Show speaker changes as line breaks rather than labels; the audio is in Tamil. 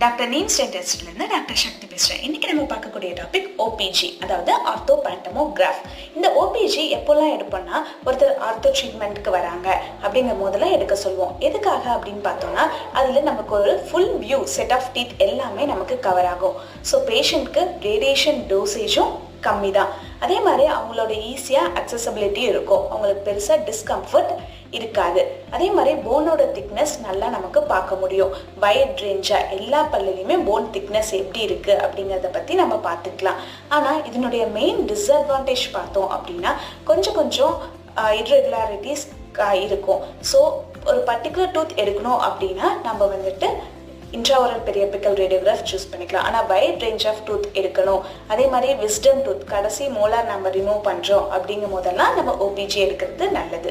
டாக்டர் நீம்ஸ் டென்டிஸ்ட்லேருந்து டாக்டர் சக்தி பேசுகிறேன். இன்றைக்கி நம்ம பார்க்கக்கூடிய டாபிக் ஓபிஜி, அதாவது ஆர்த்தோ பேண்டமோகிராஃப். இந்த ஓபிஜி எப்போல்லாம் எடுப்போம்னா, ஒருத்தர் ஆர்த்தோ ட்ரீட்மெண்ட்டுக்கு வராங்க அப்படிங்கிற போதெல்லாம் எடுக்க சொல்லுவோம். எதுக்காக அப்படின்னு பார்த்தோம்னா, அதில் நமக்கு ஒரு full view set of teeth எல்லாமே நமக்கு கவர் ஆகும். ஸோ பேஷண்ட்க்கு ரேடியேஷன் டோசேஜும் கம்மி தான். அதே மாதிரி அவங்களோட ஈஸியாக அக்சசபிலிட்டி இருக்கும், அவங்களுக்கு பெருசாக டிஸ்கம்ஃபர்ட் இருக்காது. அதே மாதிரி போனோட திக்னஸ் நல்லா நமக்கு பார்க்க முடியும். வைட் ரேஞ்சாக எல்லா பல்லுலையுமே போன் திக்னஸ் எப்படி இருக்குது அப்படிங்கிறத பற்றி நம்ம பார்த்துக்கலாம். ஆனால் இதனுடைய மெயின் டிஸ்அட்வான்டேஜ் பார்த்தோம் அப்படின்னா, கொஞ்சம் இர்ரெகுலாரிட்டிஸ் இருக்கும். ஸோ ஒரு பர்டிகுலர் டூத் எடுக்கணும் அப்படின்னா நம்ம வந்துட்டு இன்ட்ராவரல் பெரியாபிக்கல் ரேடியோகிராஃப் சூஸ் பண்ணிக்கலாம். ஆனால் வைட் ரேஞ்ச் ஆஃப் டூத் எடுக்கணும், அதே மாதிரி விஸ்டம் டூத் கடைசி மோலார் நம்ம ரிமூவ் பண்ணுறோம் அப்படிங்கும் போதெல்லாம் நம்ம ஓபிஜி எடுக்கிறது நல்லது.